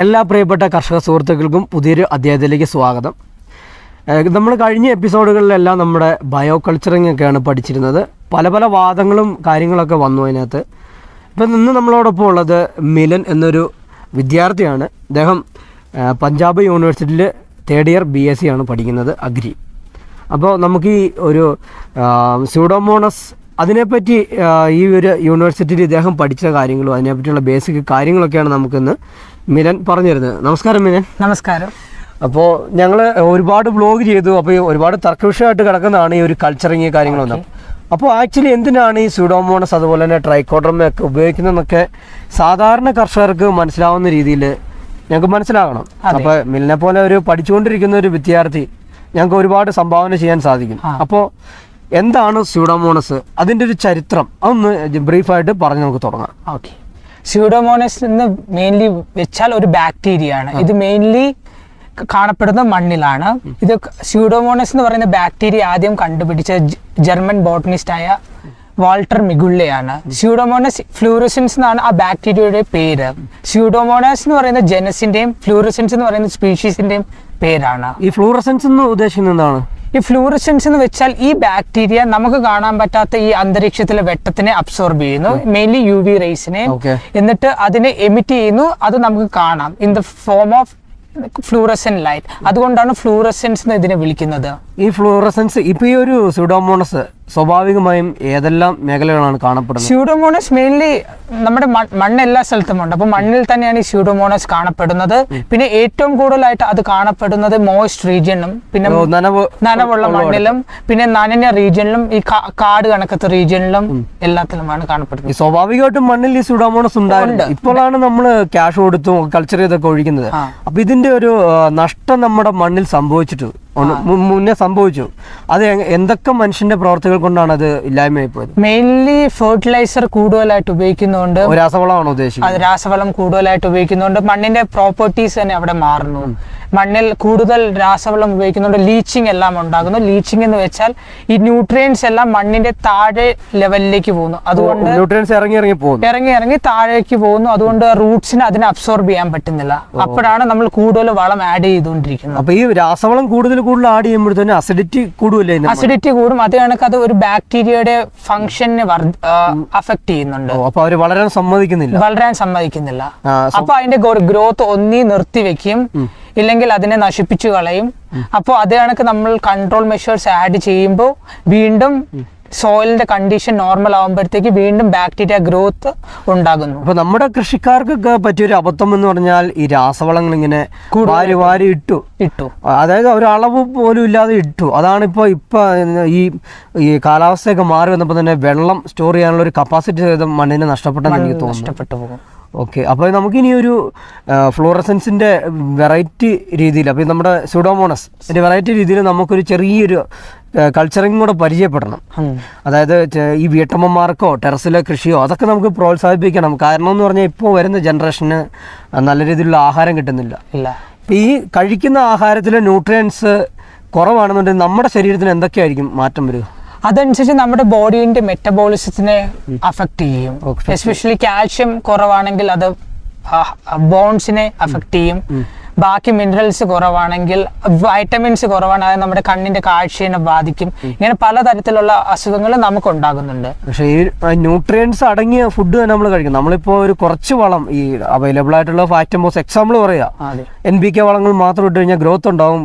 എല്ലാ പ്രിയപ്പെട്ട കർഷക സുഹൃത്തുക്കൾക്കും പുതിയൊരു അധ്യായത്തിലേക്ക് സ്വാഗതം. നമ്മൾ കഴിഞ്ഞ എപ്പിസോഡുകളിലെല്ലാം നമ്മുടെ ബയോ കൾച്ചറിങ് ഒക്കെയാണ് പഠിച്ചിരുന്നത്. പല പല വാദങ്ങളും കാര്യങ്ങളൊക്കെ വന്നു അതിനകത്ത്. ഇപ്പം ഇന്ന് നമ്മളോടൊപ്പം ഉള്ളത് മിലൻ എന്നൊരു വിദ്യാർത്ഥിയാണ്. അദ്ദേഹം പഞ്ചാബ് യൂണിവേഴ്സിറ്റിയിൽ തേർഡ് ഇയർ BSc ആണ് പഠിക്കുന്നത്, അഗ്രി. അപ്പോൾ നമുക്ക് ഈ ഒരു സ്യൂഡോമോണസ് അതിനെപ്പറ്റി ഈ ഒരു യൂണിവേഴ്സിറ്റിയിൽ ഇദ്ദേഹം പഠിച്ച കാര്യങ്ങളും അതിനെപ്പറ്റിയുള്ള ബേസിക് കാര്യങ്ങളൊക്കെയാണ് നമുക്കിന്ന് മിലൻ പറഞ്ഞു തരുന്നത്. നമസ്കാരം മിലൻ. നമസ്കാരം. അപ്പോൾ ഞങ്ങൾ ഒരുപാട് വ്ലോഗ് ചെയ്തു. അപ്പോൾ ഒരുപാട് തർക്കവിഷയമായിട്ട് കിടക്കുന്നതാണ് ഈ ഒരു കൾച്ചറിങ് കാര്യങ്ങളൊന്നും. അപ്പോൾ ആക്ച്വലി എന്തിനാണ് ഈ സ്യൂഡോമോണസ് അതുപോലെ തന്നെ ട്രൈക്കോഡർമയൊക്കെ ഉപയോഗിക്കുന്നതെന്നൊക്കെ സാധാരണ കർഷകർക്ക് മനസ്സിലാവുന്ന രീതിയിൽ ഞങ്ങൾക്ക് മനസ്സിലാകണം. അപ്പോൾ മിലിനെ പോലെ ഒരു പഠിച്ചുകൊണ്ടിരിക്കുന്ന ഒരു വിദ്യാർത്ഥി ഞങ്ങൾക്ക് ഒരുപാട് സംഭാവന ചെയ്യാൻ സാധിക്കും. അപ്പോൾ എന്താണ് സ്യൂഡോമോണസ്, അതിൻ്റെ ഒരു ചരിത്രം അതൊന്ന് ബ്രീഫായിട്ട് പറഞ്ഞ് നമുക്ക് തുടങ്ങാം. ഓക്കെ. സ്യൂഡോമോണസ് എന്ന് മെയിൻലി വെച്ചാൽ ഒരു ബാക്ടീരിയ ആണ്. ഇത് മെയിൻലി കാണപ്പെടുന്ന മണ്ണിലാണ്. ഇത് സ്യൂഡോമോണസ് എന്ന് പറയുന്ന ബാക്ടീരിയ ആദ്യം കണ്ടുപിടിച്ച ജർമ്മൻ ബോട്ടണിസ്റ്റായ വാൾട്ടർ മിഗുള്ളയാണ്. സ്യൂഡോമോണസ് ഫ്ലൂറസെൻസ് എന്നാണ് ആ ബാക്ടീരിയയുടെ പേര്. സ്യൂഡോമോണസ് എന്ന് പറയുന്ന ജനസിന്റെയും ഫ്ലൂറസെൻസ് എന്ന് പറയുന്ന സ്പീഷീസിന്റെയും പേരാണ്. ഈ ഫ്ലൂറസെൻസ് എന്ന് ഉദ്ദേശിക്കുന്നത് എന്താണ്? ഈ ഫ്ലൂറസെൻസ് എന്ന് വെച്ചാൽ ഈ ബാക്ടീരിയ നമുക്ക് കാണാൻ പറ്റാത്ത ഈ അന്തരീക്ഷത്തിലെ വെട്ടത്തിനെ അബ്സോർബ് ചെയ്യുന്നു, മെയിൻലി UV റേസിനെ. എന്നിട്ട് അതിനെ എമിറ്റ് ചെയ്യുന്നു. അത് നമുക്ക് കാണാം in the form of fluorescent light. അതുകൊണ്ടാണ് ഫ്ലൂറസെൻസ് എന്ന് ഇതിനെ വിളിക്കുന്നത്. ഈ ഫ്ലൂറസെൻസ് ഇപ്പൊ ഈ ഒരു സ്യൂഡോമോണസ് സ്വാഭാവികമായും ഏതെല്ലാം മേഖലകളാണ് കാണപ്പെടുന്നത്? സ്യൂഡോമോണസ് മെയിൻലി നമ്മുടെ മണ്ണ് എല്ലാ സ്ഥലത്തും ഉണ്ട്. അപ്പൊ മണ്ണിൽ തന്നെയാണ് ഈ സ്യൂഡോമോണസ് കാണപ്പെടുന്നത്. പിന്നെ ഏറ്റവും കൂടുതലായിട്ട് അത് കാണപ്പെടുന്നത് മോയ്സ്റ്റ് റീജിയനിലും, പിന്നെ നനവുള്ള മണ്ണിലും, പിന്നെ നനഞ്ഞ റീജിയനിലും, ഈ കാട് കണക്കത്തെ റീജിയനിലും എല്ലാത്തിലുമാണ് കാണപ്പെടുന്നത്. സ്വാഭാവികമായിട്ടും മണ്ണിൽ ഈ സ്യൂഡോമോണസ് ഉണ്ടായിട്ടുണ്ട്. ഇപ്പോഴാണ് നമ്മൾ ക്യാഷ് കൊടുത്തും കൾച്ചർ ചെയ്തൊക്കെ ഒഴിക്കുന്നത്. അപ്പൊ ഇതിന്റെ ഒരു നഷ്ടം നമ്മുടെ മണ്ണിൽ സംഭവിച്ചിട്ട് മുന്നേ സംഭവിച്ചു. അത് എന്തൊക്കെ മനുഷ്യന്റെ പ്രവർത്തികൾ കൊണ്ടാണ് അത് ഇല്ലായ്മയായി പോയത്? മെയിൻലി ഫെർട്ടിലൈസർ കൂടുതലായിട്ട് ഉപയോഗിക്കുന്നതുകൊണ്ട്, രാസവളമാണോ ഉദ്ദേശിക്കുന്നത്? രാസവളം കൂടുതലായിട്ട് ഉപയോഗിക്കുന്നതുകൊണ്ട് മണ്ണിന്റെ പ്രോപ്പർട്ടീസ് തന്നെ അവിടെ മാറുന്നു. മണ്ണിൽ കൂടുതൽ രാസവളം ഉപയോഗിക്കുന്നതുകൊണ്ട് ലീച്ചിങ് എല്ലാം ഉണ്ടാകുന്നു. ലീച്ചിങ് എന്ന് വെച്ചാൽ ഈ ന്യൂട്രിയൻസ് എല്ലാം മണ്ണിന്റെ താഴെ ലെവലിലേക്ക് പോകുന്നു. അതുകൊണ്ട് ന്യൂട്രിയൻസ് ഇറങ്ങി താഴേക്ക് പോകുന്നു. അതുകൊണ്ട് റൂട്ട്സിന് അതിനെ അബ്സോർബ് ചെയ്യാൻ പറ്റുന്നില്ല. അപ്പോഴാണ് നമ്മൾ കൂടുതൽ വളം ആഡ് ചെയ്തുകൊണ്ടിരിക്കുന്നത്. അപ്പൊ ഈ രാസവളം കൂടുതൽ ആഡ് ചെയ്യുമ്പോഴത്തേന് അസിഡിറ്റി കൂടുമല്ലേ? അസിഡിറ്റി കൂടും. അത് കണക്ക് അത് ഒരു ബാക്ടീരിയയുടെ ഫംഗ്ഷനെ അഫക്ട് ചെയ്യുന്നുണ്ട്. അപ്പൊ അവര് വളരാൻ സമ്മതിക്കുന്നില്ല. അപ്പൊ അതിന്റെ ഗ്രോത്ത് ഒന്നി നിർത്തിവെക്കും, ഇല്ലെങ്കിൽ അതിനെ നശിപ്പിച്ചു കളയും. അപ്പോൾ അത് കണക്ക് നമ്മൾ കൺട്രോൾ മെഷേഴ്സ് ആഡ് ചെയ്യുമ്പോൾ വീണ്ടും സോയിലിന്റെ കണ്ടീഷൻ നോർമൽ ആകുമ്പോഴത്തേക്ക് വീണ്ടും ബാക്ടീരിയ ഗ്രോത്ത് ഉണ്ടാകുന്നു. അപ്പൊ നമ്മുടെ കൃഷിക്കാർക്കൊക്കെ പറ്റിയൊരു അബദ്ധം എന്ന് പറഞ്ഞാൽ ഈ രാസവളങ്ങൾ ഇങ്ങനെ വാരി ഇട്ടു, അതായത് ഒരളവ് പോലും ഇല്ലാതെ ഇട്ടു. അതാണ് ഇപ്പൊ ഈ കാലാവസ്ഥയൊക്കെ മാറി വന്നപ്പോൾ തന്നെ വെള്ളം സ്റ്റോർ ചെയ്യാനുള്ള ഒരു കപ്പാസിറ്റി മണ്ണിന് നഷ്ടപ്പെട്ടെന്ന് എനിക്ക് തോന്നുന്നു. നഷ്ടപ്പെട്ടു പോകും. ഓക്കെ. അപ്പോൾ നമുക്കിനി ഒരു ഫ്ലൂറസെൻസിൻ്റെ വെറൈറ്റി രീതിയിൽ, അപ്പോൾ നമ്മുടെ സ്യൂഡോമോണസിൻ്റെ വെറൈറ്റി രീതിയിൽ നമുക്കൊരു ചെറിയൊരു കൾച്ചറിങ് കൂടെ പരിചയപ്പെടണം. അതായത് ഈ വീട്ടമ്മമാർക്കോ ടെറസിലെ കൃഷിയോ അതൊക്കെ നമുക്ക് പ്രോത്സാഹിപ്പിക്കണം. കാരണം എന്ന് പറഞ്ഞാൽ ഇപ്പോൾ വരുന്ന ജനറേഷന് നല്ല രീതിയിലുള്ള ആഹാരം കിട്ടുന്നില്ല. ഇപ്പം ഈ കഴിക്കുന്ന ആഹാരത്തിലെ ന്യൂട്രിയൻസ് കുറവാണെന്നുണ്ടെങ്കിൽ നമ്മുടെ ശരീരത്തിന് എന്തൊക്കെയായിരിക്കും മാറ്റം വരിക? അതനുസരിച്ച് നമ്മുടെ ബോഡിന്റെ മെറ്റബോളിസത്തിനെ അഫക്ട് ചെയ്യും. എസ്പെഷ്യലി കാൽഷ്യം കുറവാണെങ്കിൽ അത് ബോൺസിനെ അഫക്ട് ചെയ്യും. ബാക്കി മിനറൽസ് കുറവാണെങ്കിൽ, വൈറ്റമിൻസ് കുറവാണ്, അത് നമ്മുടെ കണ്ണിന്റെ കാഴ്ചയെ ബാധിക്കും. ഇങ്ങനെ പലതരത്തിലുള്ള അസുഖങ്ങൾ നമുക്ക് ഉണ്ടാകുന്നുണ്ട്. പക്ഷേ ഈ ന്യൂട്രിയൻസ് അടങ്ങിയ ഫുഡ് തന്നെ നമ്മൾ കഴിക്കും. നമ്മളിപ്പോൾ ഒരു കുറച്ച് വളം ഈ അവൈലബിൾ ആയിട്ടുള്ള ഫാക്ടംബോസ് എക്സാമ്പിൾ പറയാം, NPK വളങ്ങൾ മാത്രം ഇട്ട് കഴിഞ്ഞാൽ ഗ്രോത്ത് ഉണ്ടാകും,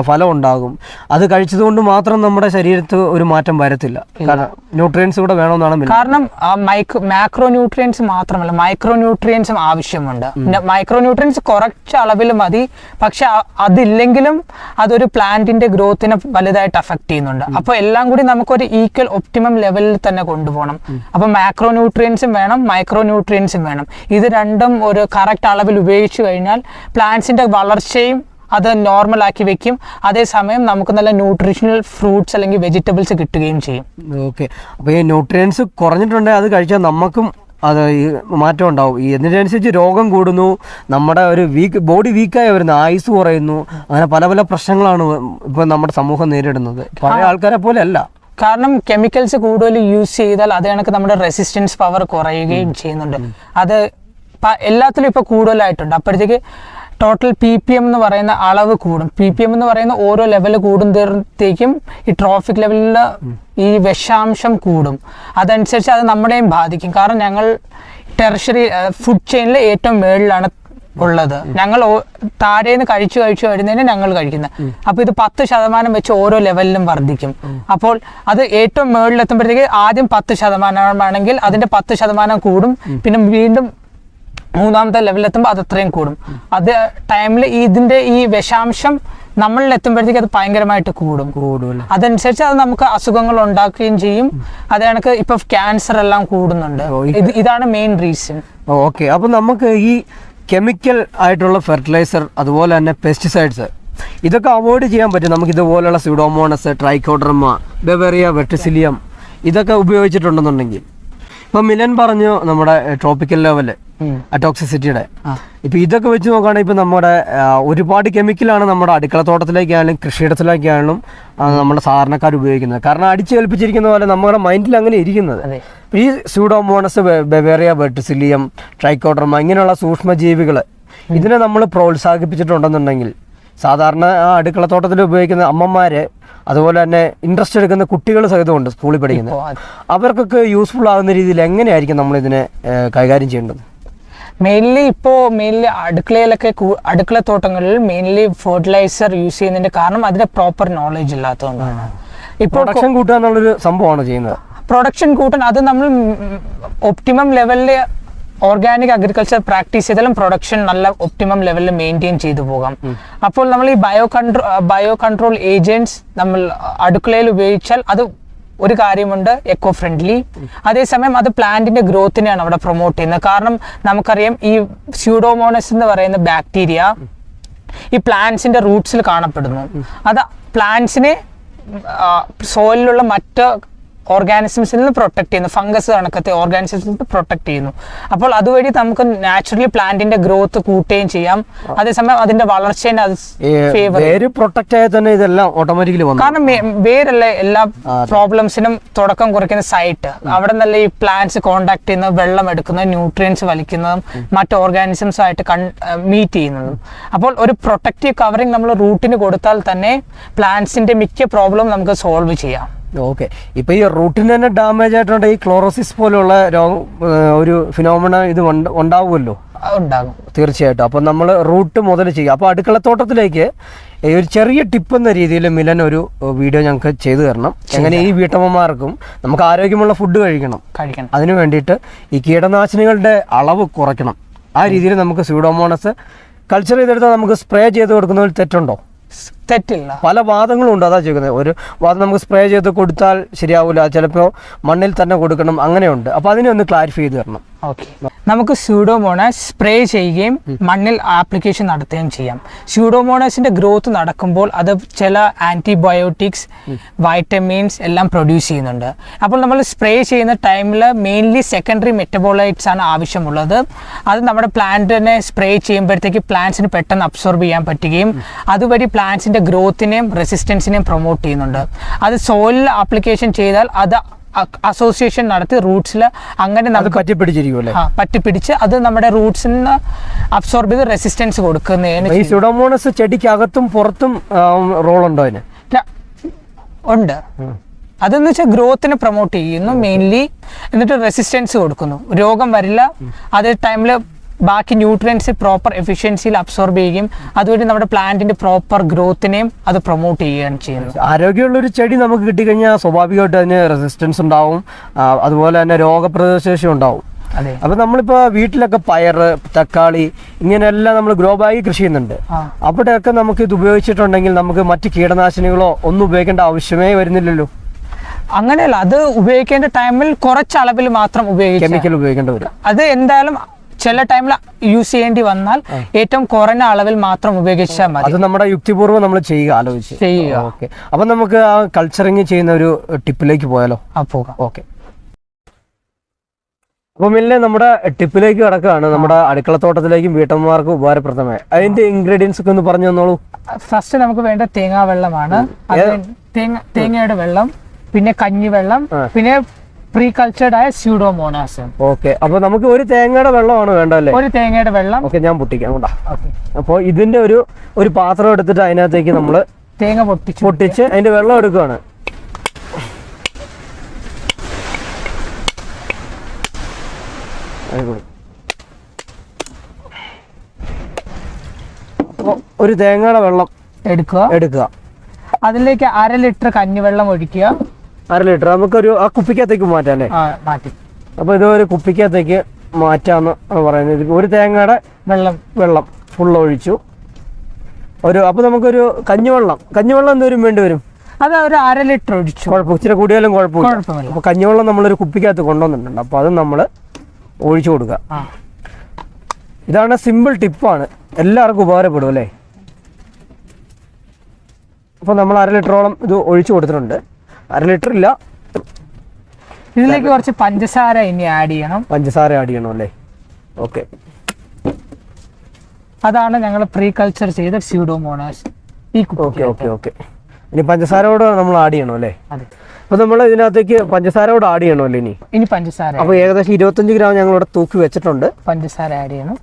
ഫലം ഉണ്ടാകും. അത് കഴിച്ചതുകൊണ്ട് മാത്രം നമ്മുടെ ശരീരത്ത് ഒരു മാറ്റം വരത്തില്ല. കാരണം ന്യൂട്രിയൻസ് കൂടെ വേണമെന്നാണ്. കാരണം മാക്രോ ന്യൂട്രിയൻസ് മാത്രമല്ല, മൈക്രോ ന്യൂട്രിയൻസും ആവശ്യമുണ്ട്. മൈക്രോ ന്യൂട്രിയൻസ് കുറച്ച് അളവിൽ മതി. പക്ഷെ അതില്ലെങ്കിലും അതൊരു പ്ലാന്റിന്റെ ഗ്രോത്തിനെ വലുതായിട്ട് അഫക്ട് ചെയ്യുന്നുണ്ട്. അപ്പൊ എല്ലാം കൂടി നമുക്കൊരു ഈക്വൽ ഒപ്റ്റിമം ലെവലിൽ തന്നെ കൊണ്ടുപോകണം. അപ്പൊ മാക്രോ ന്യൂട്രിയൻസും വേണം, മൈക്രോ ന്യൂട്രിയൻസും വേണം. ഇത് രണ്ടും ഒരു കറക്റ്റ് അളവിൽ ഉപയോഗിച്ചു കഴിഞ്ഞാൽ പ്ലാന്റ്സിന്റെ വളർച്ചയും അത് നോർമൽ ആക്കി വെക്കും. അതേസമയം നമുക്ക് നല്ല ന്യൂട്രീഷണൽ ഫ്രൂട്ട്സ് അല്ലെങ്കിൽ വെജിറ്റബിൾസ് കിട്ടുകയും ചെയ്യും. ഓക്കെ. അപ്പോൾ ഈ ന്യൂട്രിയൻസ് കുറഞ്ഞിട്ടുണ്ടെങ്കിൽ അത് കഴിച്ചാൽ നമുക്കും അത് മാറ്റം ഉണ്ടാവും. ഇതിനനുസരിച്ച് രോഗം കൂടുന്നു, നമ്മുടെ ഒരു ബോഡി വീക്കായി വരുന്നു, ആയുസ് കുറയുന്നു. അങ്ങനെ പല പല പ്രശ്നങ്ങളാണ് ഇപ്പം നമ്മുടെ സമൂഹം നേരിടുന്നത്. പഴയ ആൾക്കാരെ പോലെ അല്ല. കാരണം കെമിക്കൽസ് കൂടുതൽ യൂസ് ചെയ്താൽ അത് കണക്ക് നമ്മുടെ റെസിസ്റ്റൻസ് പവർ കുറയുകയും ചെയ്യുന്നുണ്ട്. അത് എല്ലാത്തിലും ഇപ്പോൾ കൂടുതലായിട്ടുണ്ട്. അപ്പോഴത്തേക്ക് ടോട്ടൽ PPM എന്ന് പറയുന്ന അളവ് കൂടും. PPM എന്ന് പറയുന്ന ഓരോ ലെവൽ കൂടുമ്പോഴത്തേക്കും ഈ ട്രോഫിക് ലെവലിൽ ഈ വിഷാംശം കൂടും. അതനുസരിച്ച് അത് നമ്മളെയും ബാധിക്കും. കാരണം ഞങ്ങൾ ടെറിഷറി ഫുഡ് ചെയിനിൽ ഏറ്റവും മേളിലാണ് ഉള്ളത്. ഞങ്ങൾ താഴേന്ന് കഴിച്ചു വരുന്നതിന് ഞങ്ങൾ കഴിക്കുന്നത്. അപ്പോൾ ഇത് 10% വെച്ച് ഓരോ ലെവലിലും വർദ്ധിക്കും. അപ്പോൾ അത് ഏറ്റവും മുകളിലെത്തുമ്പോഴത്തേക്ക് ആദ്യം 10% അതിന്റെ 10% കൂടും. പിന്നെ വീണ്ടും മൂന്നാമത്തെ ലെവലിലെത്തുമ്പോൾ അത് അത്രയും കൂടും. അത് ടൈമിൽ ഇതിന്റെ ഈ വിഷാംശം നമ്മളിലെത്തുമ്പോഴത്തേക്ക് അത് ഭയങ്കരമായിട്ട് കൂടും. അതനുസരിച്ച് അത് നമുക്ക് അസുഖങ്ങൾ ഉണ്ടാക്കുകയും ചെയ്യും. അത് കണക്ക് ഇപ്പൊ ക്യാൻസർ എല്ലാം കൂടുന്നുണ്ട്. ഇതാണ് മെയിൻ റീസൺ. ഓക്കെ, അപ്പൊ നമുക്ക് ഈ കെമിക്കൽ ആയിട്ടുള്ള ഫെർട്ടിലൈസർ അതുപോലെ തന്നെ പെസ്റ്റിസൈഡ്സ് ഇതൊക്കെ അവോയ്ഡ് ചെയ്യാൻ പറ്റും. നമുക്ക് ഇതുപോലെയുള്ള സ്യൂഡോമോണസ്, ട്രൈക്കോഡർമ, ബെവേറിയ, വെർട്ടിസിലിയം ഇതൊക്കെ ഉപയോഗിച്ചിട്ടുണ്ടെന്നുണ്ടെങ്കിൽ. ഇപ്പം മിലൻ പറഞ്ഞു നമ്മുടെ ട്രോപ്പിക്കൽ ലെവല് ടോക്സിസിറ്റിയുടെ. ഇപ്പം ഇതൊക്കെ വെച്ച് നോക്കുകയാണെങ്കിൽ ഇപ്പം നമ്മുടെ ഒരുപാട് കെമിക്കലാണ് നമ്മുടെ അടുക്കളത്തോട്ടത്തിലേക്കായാലും കൃഷിയിടത്തിലേക്കായാലും നമ്മുടെ സാധാരണക്കാർ ഉപയോഗിക്കുന്നത്. കാരണം അടിച്ചേൽപ്പിച്ചിരിക്കുന്ന പോലെ നമ്മുടെ മൈൻഡിൽ അങ്ങനെ ഇരിക്കുന്നത്. ഈ സ്യൂഡോമോണസ്, ബെവേറിയ, വെർട്ടിസിലിയം, ട്രൈക്കോഡർമ ഇങ്ങനെയുള്ള സൂക്ഷ്മജീവികൾ ഇതിനെ നമ്മൾ പ്രോത്സാഹിപ്പിച്ചിട്ടുണ്ടെന്നുണ്ടെങ്കിൽ സാധാരണ ആ അടുക്കളത്തോട്ടത്തിൽ ഉപയോഗിക്കുന്ന അമ്മമാര് അതുപോലെ തന്നെ ഇൻട്രസ്റ്റ് എടുക്കുന്ന കുട്ടികൾ സഹിതമുണ്ട് സ്കൂളിൽ പഠിക്കുന്നത്. അവർക്കൊക്കെ യൂസ്ഫുൾ ആകുന്ന രീതിയിൽ എങ്ങനെയായിരിക്കും നമ്മൾ ഇതിനെ കൈകാര്യം ചെയ്യേണ്ടത്? മെയിൻലി അടുക്കളയിലൊക്കെ അടുക്കളത്തോട്ടങ്ങളിൽ മെയിൻലി ഫെർട്ടിലൈസർ യൂസ് ചെയ്യുന്നതിന്റെ കാരണം അതിന്റെ പ്രോപ്പർ നോളജ് ഇല്ലാത്തതുകൊണ്ടാണ്. ഇപ്പോൾ പ്രൊഡക്ഷൻ കൂട്ടുക എന്നുള്ളൊരു സംഭവമാണ് ചെയ്യുന്നത്. പ്രൊഡക്ഷൻ കൂട്ടാൻ അത് നമ്മൾ ഒപ്റ്റിമം ലെവലിൽ ഓർഗാനിക് അഗ്രികൾച്ചർ പ്രാക്ടീസ് ചെയ്താലും പ്രൊഡക്ഷൻ നല്ല ഒപ്റ്റിമം ലെവലിൽ മെയിൻറ്റെയിൻ ചെയ്തു പോകാം. അപ്പോൾ നമ്മൾ ഈ ബയോ കൺട്രോൾ ഏജൻറ്റ്സ് നമ്മൾ അടുക്കളയിൽ ഉപയോഗിച്ചാൽ അത് ഒരു കാര്യമുണ്ട്, എക്കോ ഫ്രണ്ട്ലി. അതേസമയം അത് പ്ലാന്റിന്റെ ഗ്രോത്തിനെയാണ് അവിടെ പ്രൊമോട്ട് ചെയ്യുന്നത്. കാരണം നമുക്കറിയാം ഈ സ്യൂഡോമോണസ് എന്ന് പറയുന്ന ബാക്ടീരിയ ഈ പ്ലാന്റ്സിന്റെ റൂട്ട്സിൽ കാണപ്പെടുന്നു. അത് പ്ലാന്റ്സിനെ സോയിലുള്ള മറ്റ് ഓർഗാനിസംസിൽ നിന്ന് പ്രൊട്ടക്ട് ചെയ്യുന്നു. ഫംഗസ് കണക്കത്തെ ഓർഗാനിസംസിൽ നിന്ന് പ്രൊട്ടക്ട് ചെയ്യുന്നു. അപ്പോൾ അതുവഴി നമുക്ക് നാച്ചുറലി പ്ലാന്റിന്റെ ഗ്രോത്ത് കൂട്ടുകയും ചെയ്യാം. അതേസമയം അതിന്റെ വളർച്ചേനെ അത് പ്രൊട്ടക്ട് ആയാൽ തന്നെ ഇതെല്ലാം ഓട്ടോമാറ്റിക്കലി വന്നു. കാരണം വേരല്ലേ എല്ലാ പ്രോബ്ലംസിനും തുടക്കം കുറിക്കുന്ന സൈറ്റ്. അവിടെ നല്ല ഈ പ്ലാന്റ്സ് കോണ്ടാക്ട് ചെയ്യുന്നത്, വെള്ളം എടുക്കുന്നത്, ന്യൂട്രിയൻസ് വലിക്കുന്നതും മറ്റ് ഓർഗാനിസംസ് ആയിട്ട് മീറ്റ് ചെയ്യുന്നതും. അപ്പോൾ ഒരു പ്രൊട്ടക്റ്റീവ് കവറിങ് നമ്മൾ റൂട്ടിന് കൊടുത്താൽ തന്നെ പ്ലാന്റ്സിന്റെ മിക്ക പ്രോബ്ലം നമുക്ക് സോൾവ് ചെയ്യാം. ഓക്കെ, ഇപ്പൊ ഈ റൂട്ടിന് തന്നെ ഡാമേജ് ആയിട്ടുണ്ട് ഈ ക്ലോറോസിസ് പോലുള്ള ഒരു ഫിനോമിന ഇത് ഉണ്ടാവുമല്ലോ. ഉണ്ടാകും തീർച്ചയായിട്ടും. അപ്പൊ നമ്മൾ റൂട്ട് മുതൽ ചെയ്യുക. അപ്പൊ അടുക്കളത്തോട്ടത്തിലേക്ക് ഒരു ചെറിയ ടിപ്പ് എന്ന രീതിയിൽ മിലൻ ഒരു വീഡിയോ ഞങ്ങൾക്ക് ചെയ്തു തരണം. എങ്ങനെ ഈ വീട്ടമ്മമാർക്കും നമുക്ക് ആരോഗ്യമുള്ള ഫുഡ് കഴിക്കണം. അതിനു വേണ്ടിയിട്ട് ഈ കീടനാശിനികളുടെ അളവ് കുറയ്ക്കണം. ആ രീതിയിൽ നമുക്ക് സ്യൂഡോമോണസ് കൾച്ചർ ചെയ്തെടുത്താൽ നമുക്ക് സ്പ്രേ ചെയ്ത് കൊടുക്കുന്നതിൽ തെറ്റുണ്ടോ? തെറ്റില്ല. പല വാദങ്ങളും ഉണ്ട്, അതാ ചോദിക്കുന്നത്. ഒരു വാദം നമുക്ക് സ്പ്രേ ചെയ്ത് കൊടുത്താൽ ശരിയാവില്ല, ചിലപ്പോൾ മണ്ണിൽ തന്നെ കൊടുക്കണം, അങ്ങനെയുണ്ട്. അപ്പോൾ അതിനെ ഒന്ന് ക്ലാരിഫൈ ചെയ്ത് തരണം. ഓക്കെ, നമുക്ക് സ്യൂഡോമോണസ് സ്പ്രേ ചെയ്യുകയും മണ്ണിൽ ആപ്ലിക്കേഷൻ നടത്തുകയും ചെയ്യാം. സ്യൂഡോമോണസിന്റെ ഗ്രോത്ത് നടക്കുമ്പോൾ അത് ചില ആന്റിബയോട്ടിക്സ്, വൈറ്റമിൻസ് എല്ലാം പ്രൊഡ്യൂസ് ചെയ്യുന്നുണ്ട്. അപ്പോൾ നമ്മൾ സ്പ്രേ ചെയ്യുന്ന ടൈമിൽ മെയിൻലി സെക്കൻഡറി മെറ്റബോളൈറ്റ്സ് ആണ് ആവശ്യമുള്ളത്. അത് നമ്മുടെ പ്ലാന്റിനെ സ്പ്രേ ചെയ്യുമ്പോഴത്തേക്ക് പ്ലാന്റ്സിന് പെട്ടെന്ന് അബ്സോർബ് ചെയ്യാൻ പറ്റുകയും അതുവഴി പ്ലാന്റ്സിന്റെ ഗ്രോത്തിനെയും റെസിസ്റ്റൻസിനെയും പ്രൊമോട്ട് ചെയ്യുന്നുണ്ട്. അത് സോയിലിൽ ആപ്ലിക്കേഷൻ ചെയ്താൽ അത് അസോസിയേഷൻ നടത്തി റൂട്ട്സിൽ അങ്ങനെ പറ്റിപ്പിടിച്ച് അത് നമ്മുടെ റൂട്ട്സിൽ നിന്ന് അബ്സോർബ് ചെയ്ത് റെസിസ്റ്റൻസ് കൊടുക്കുന്നതിന്. ഈ സ്യൂഡോമോണസ് ചെടിക്ക് അകത്തും പുറത്തും റോൾ ഉണ്ടോ? അതിന് ഉണ്ട്. അതെന്ന് വെച്ചാൽ ഗ്രോത്തിനെ പ്രൊമോട്ട് ചെയ്യുന്നു മെയിൻലി, എന്നിട്ട് റെസിസ്റ്റൻസ് കൊടുക്കുന്നു. രോഗം വരില്ല. അതേ ടൈമിൽ ബാക്കി ന്യൂട്രിയൻസ് പ്രോപ്പർ എഫിഷ്യൻസിയിൽ അബ്സോർബ് ചെയ്യുകയും അതുവഴി നമ്മുടെ പ്ലാന്റിന്റെ പ്രോപ്പർ ഗ്രോത്തിനെയും അത് പ്രൊമോട്ട് ചെയ്യുകയാണ് ചെയ്യുന്നത്. ആരോഗ്യമുള്ളൊരു ചെടി നമുക്ക് കിട്ടിക്കഴിഞ്ഞാൽ സ്വാഭാവികമായിട്ട് അതിന് റെസിസ്റ്റൻസ് ഉണ്ടാവും, അതുപോലെ തന്നെ രോഗപ്രതിരോധശേഷി ഉണ്ടാവും. അപ്പൊ നമ്മളിപ്പോ വീട്ടിലൊക്കെ പയറ്, തക്കാളി ഇങ്ങനെയെല്ലാം നമ്മൾ ഗ്രോ ബാഗ് കൃഷി ചെയ്യുന്നുണ്ട്. അവിടെയൊക്കെ നമുക്ക് ഇത് ഉപയോഗിച്ചിട്ടുണ്ടെങ്കിൽ നമുക്ക് മറ്റ് കീടനാശിനികളോ ഒന്നും ഉപയോഗിക്കേണ്ട ആവശ്യമേ വരുന്നില്ലല്ലോ. അങ്ങനെയല്ല, അത് ഉപയോഗിക്കേണ്ട ടൈമിൽ കുറച്ച് അളവിൽ മാത്രം ഉപയോഗിക്കും. കെമിക്കൽ ഉപയോഗിക്കേണ്ടി വരും. അത് എന്തായാലും ചില ടൈമിൽ യൂസ് ചെയ്യേണ്ടി വന്നാൽ ഏറ്റവും കുറഞ്ഞ അളവിൽ മാത്രം ഉപയോഗിച്ചാൽ മതി. അത് നമ്മുടെ യുക്തിപൂർവ്വം നമ്മൾ ചെയ്യുക. ഓക്കെ, അപ്പൊ നമുക്ക് ആ കൾച്ചറിങ് ചെയ്യുന്ന ഒരു ടിപ്പിലേക്ക് പോയാലോ? പോകാം. ഓക്കെ, അപ്പൊ മില്ലെ നമ്മുടെ ടിപ്പിലേക്ക് കിടക്കുകയാണ്. നമ്മുടെ അടുക്കളത്തോട്ടത്തിലേക്കും വീട്ടമ്മമാർക്കും ഉപകാരപ്രദമായ അതിന്റെ ഇൻഗ്രീഡിയൻസ് ഒക്കെ ഒന്ന് പറഞ്ഞു തന്നോളൂ. ഫസ്റ്റ് നമുക്ക് വേണ്ട തേങ്ങാ വെള്ളമാണ്. തേങ്ങയുടെ വെള്ളം, പിന്നെ കഞ്ഞിവെള്ളം, പിന്നെ പ്രീ കൾച്ചർഡ് ആയ സ്യൂഡോമോണാസ്. ഓക്കെ, അപ്പോൾ നമുക്ക് ഒരു തേങ്ങയുടെ വെള്ളമാണ് വേണ്ടല്ലേ? ഒരു തേങ്ങയുടെ വെള്ളം. ഓക്കെ, ഞാൻ പൊട്ടിക്കാം കൊണ്ടാ. അപ്പോൾ ഇതിന്റെ ഒരു പാത്രം എടുത്തിട്ട് അതിനകത്തേക്ക് നമ്മൾ തേങ്ങ പൊട്ടിച്ച് അതിന്റെ വെള്ളം എടുക്കുകയാണ്. അപ്പോൾ ഒരു തേങ്ങയുടെ വെള്ളം എടുക്കുക. അതിലേക്ക് 1/2 ലിറ്റർ കഞ്ഞിവെള്ളം ഒഴിക്കുക. 1/2 ലിറ്റർ നമുക്കൊരു ആ കുപ്പിക്കകത്തേക്ക് മാറ്റാം അല്ലേ? മാറ്റി. അപ്പോൾ ഇതൊരു കുപ്പിക്കകത്തേക്ക് മാറ്റാന്ന് പറയുന്നത്. ഒരു തേങ്ങയുടെ വെള്ളം ഫുള്ള് ഒഴിച്ചു. അപ്പോൾ നമുക്കൊരു കഞ്ഞിവെള്ളം എന്തോരും വേണ്ടി വരും? അത് ഒരു 1/2 ലിറ്റർ ഒഴിച്ചു. കുഴപ്പം ഇച്ചിരി കൂടിയാലും കുഴപ്പമില്ല. അപ്പോൾ കഞ്ഞിവെള്ളം നമ്മളൊരു കുപ്പിക്കകത്ത് കൊണ്ടുവന്നിട്ടുണ്ട്. അപ്പോൾ അത് നമ്മൾ ഒഴിച്ചു കൊടുക്കുക. ഇതാണ് സിമ്പിൾ ടിപ്പാണ്, എല്ലാവർക്കും ഉപകാരപ്പെടും അല്ലേ? അപ്പോൾ നമ്മൾ 1/2 ലിറ്ററോളം ഇത് ഒഴിച്ചു കൊടുത്തിട്ടുണ്ട്. 1/2 ലിറ്റർ ഇല്ല, ഇതിലേക്ക് കുറച്ച് പഞ്ചസാര ഇനി ആഡ് ചെയ്യണം അല്ലേ? ഓക്കെ, അതാണ് ഞങ്ങൾ പ്രീ കൾച്ചർ ചെയ്ത സ്യൂഡോമോണാസ്. ഓക്കെ. ഇനി പഞ്ചസാരയോട് നമ്മൾ ആഡ് ചെയ്യണം അല്ലേ? അപ്പോൾ നമ്മൾ ഇതിനകത്തേക്ക് പഞ്ചസാരയോട് ആഡ് ചെയ്യണം അല്ലേ? ഇനി പഞ്ചസാര. അപ്പോൾ ഏകദേശം 25 ഗ്രാം ഞങ്ങളിവിടെ തൂക്കി വെച്ചിട്ടുണ്ട്. പഞ്ചസാര ആഡ് ചെയ്യണം.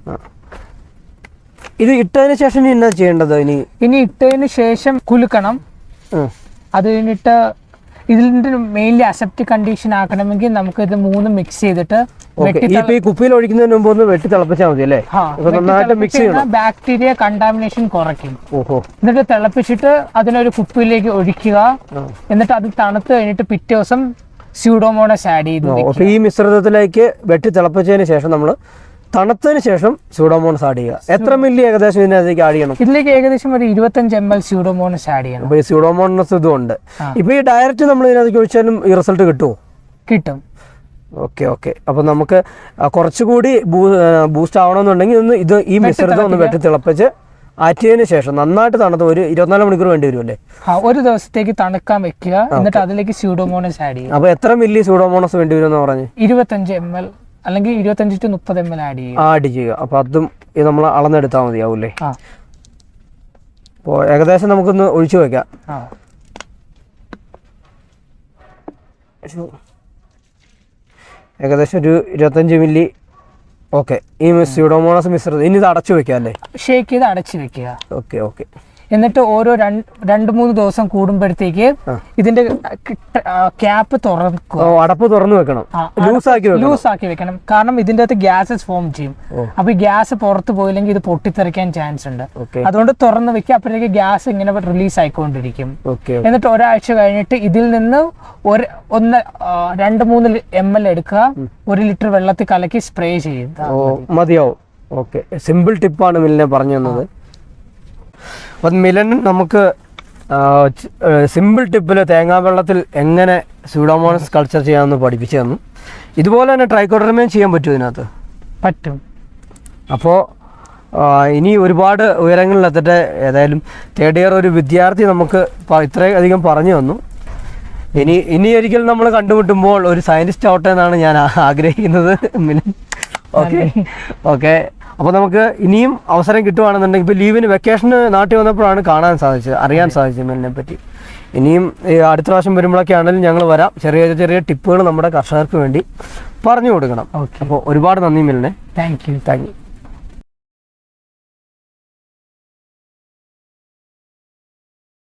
ഇത് ഇട്ടതിന് ശേഷം ഇനി എന്താ ചെയ്യേണ്ടത്? ഇനി ഇട്ടതിന് ശേഷം കുലുക്കണം. അത് കഴിഞ്ഞിട്ട് ഇതിന്റെ മെയിൻലി അസെപ്റ്റിക് കണ്ടീഷൻ ആക്കണമെങ്കിൽ നമുക്ക് ഇത് 3 മിക്സ് ചെയ്തിട്ട് കുപ്പിയിൽ ഒഴിക്കുന്നതിന് മുമ്പ് ഒന്ന് വെട്ടി തിളപ്പിച്ചാൽ മതി അല്ലേ? നന്നായിട്ട് മിക്സ് ചെയ്യണം. ബാക്ടീരിയ കണ്ടാമിനേഷൻ കുറയ്ക്കും. എന്നിട്ട് തിളപ്പിച്ചിട്ട് അതിനൊരു കുപ്പിയിലേക്ക് ഒഴിക്കുക. എന്നിട്ട് അത് തണുത്ത് കഴിഞ്ഞിട്ട് പിറ്റേ ദിവസം സ്യൂഡോമോണസ് ആഡ് ചെയ്തു. ഈ മിശ്രിതത്തിലേക്ക് വെട്ടി തിളപ്പിച്ചതിന് ശേഷം നമ്മൾ തണുത്തതിന് ശേഷം സ്യൂഡോമോണസ് ആഡ് ചെയ്യുക. എത്ര മില്ലി ഏകദേശം ഇതിനകത്തേക്ക് ആഡ് ചെയ്യണം? ഇതിലേക്ക് ഏകദേശം ഒരു 25 ml സ്യൂഡോമോണസ് ആഡ് ചെയ്യണം. അപ്പോൾ ഈ സ്യൂഡോമോണസ് ഇതുണ്ട്. ഇപ്പോൾ ഈ ഡയറക്റ്റ് നമ്മൾ ഇതിനകത്തേക്ക് ഒഴിച്ചാലും ഈ റിസൾട്ട് കിട്ടുമോ? കിട്ടും. ഓക്കെ. അപ്പോൾ നമുക്ക് കുറച്ചുകൂടി ബൂസ്റ്റ് ആവണമെന്നുണ്ടെങ്കിൽ ഈ മിശ്രിതം ഒന്ന് വെട്ടി തിളപ്പിച്ച് ആറ്റിയതിന് ശേഷം നന്നായിട്ട് തണുത്ത് ഒരു 24 മണിക്കൂർ വേണ്ടി വരും അല്ലേ? ഒരു ദിവസത്തേക്ക് തണുക്കാൻ വെക്കുക. എന്നിട്ട് അതിലേക്ക് സ്യൂഡോമോണസ് ആഡ് ചെയ്യുക. അപ്പോൾ എത്ര മില്ലി സ്യൂഡോമോണസ് വേണ്ടി വരും എന്ന് പറഞ്ഞ്? 25 ml അല്ലെങ്കിൽ 25 to 30 ml ആഡ് ചെയ്യുക. അപ്പോൾ അതും ഇത് നമ്മൾ അളന്നെടുത്താൽ മതിയാവൂല്ലേ? അപ്പോൾ ഏകദേശം നമുക്കൊന്ന് ഒഴിച്ചു വെക്കാം. ഏകദേശം ഒരു 25 മില്ലി. ഓക്കെ, ഈ സ്യൂഡോമോണസ് മിശ്രിതം ഇനി ഇത് അടച്ചു വെക്കാം അല്ലേ? ഷേക്ക് ചെയ്ത് അടച്ചു വെക്കുക. ഓക്കെ. എന്നിട്ട് ഓരോ 2-3 ദിവസം കൂടുമ്പോഴത്തേക്ക് ഇതിന്റെ ക്യാപ്പ് തുറക്കുക. അടപ്പ് തുറന്നു വെക്കണം, ലൂസാക്കി വെക്കണം. കാരണം ഇതിന്റെ അകത്ത് ഗ്യാസസ് ഫോം ചെയ്യും. അപ്പൊ ഈ ഗ്യാസ് പുറത്ത് പോയില്ലെങ്കിൽ ഇത് പൊട്ടിത്തെറിക്കാൻ ചാൻസ് ഉണ്ട്. അതുകൊണ്ട് തുറന്നു വെക്കുക. അപ്പോഴേക്ക് ഗ്യാസ് ഇങ്ങനെ റിലീസ് ആയിക്കൊണ്ടിരിക്കും. എന്നിട്ട് ഒരാഴ്ച കഴിഞ്ഞിട്ട് ഇതിൽ നിന്ന് 2-3 ml എടുക്കുക. 1 ലിറ്റർ വെള്ളത്തിൽ കലക്കി സ്പ്രേ ചെയ്യുക. മതിയാവും. ഓക്കെ, സിമ്പിൾ ടിപ്പാണ് മിലിനെ പറഞ്ഞു തന്നത്. അപ്പം മിലൻ നമുക്ക് സിമ്പിൾ ടിപ്പിൽ തേങ്ങാവെള്ളത്തിൽ എങ്ങനെ സ്യൂഡോമോണസ് കൾച്ചർ ചെയ്യാമെന്ന് പഠിപ്പിച്ചു തന്നു. ഇതുപോലെ തന്നെ ട്രൈക്കോഡർമയും ചെയ്യാൻ പറ്റും ഇതിനകത്ത്? പറ്റും. അപ്പോൾ ഇനി ഒരുപാട് ഉയരങ്ങളിലെത്തട്ടെ. ഏതായാലും തേർഡ് ഇയർ ഒരു വിദ്യാർത്ഥി നമുക്ക് ഇത്രയധികം പറഞ്ഞു തന്നു. ഇനി ഒരിക്കൽ നമ്മൾ കണ്ടുമുട്ടുമ്പോൾ ഒരു സയൻറ്റിസ്റ്റ് ആവട്ടെ എന്നാണ് ഞാൻ ആഗ്രഹിക്കുന്നത് മിലൻ. ഓക്കെ. അപ്പോൾ നമുക്ക് ഇനിയും അവസരം കിട്ടുവാണെന്നുണ്ടെങ്കിൽ ഇപ്പോൾ ലീവിന് വെക്കേഷന് നാട്ടിൽ വന്നപ്പോഴാണ് അറിയാൻ സാധിച്ചത് മിലിനെ പറ്റി. ഇനിയും അടുത്ത പ്രാവശ്യം വരുമ്പോഴൊക്കെ ആണെങ്കിലും ഞങ്ങൾ വരാം. ചെറിയ ടിപ്പുകൾ നമ്മുടെ കർഷകർക്ക് വേണ്ടി പറഞ്ഞു കൊടുക്കണം. അപ്പോൾ ഒരുപാട് നന്ദി മിലിനെ. Thank you.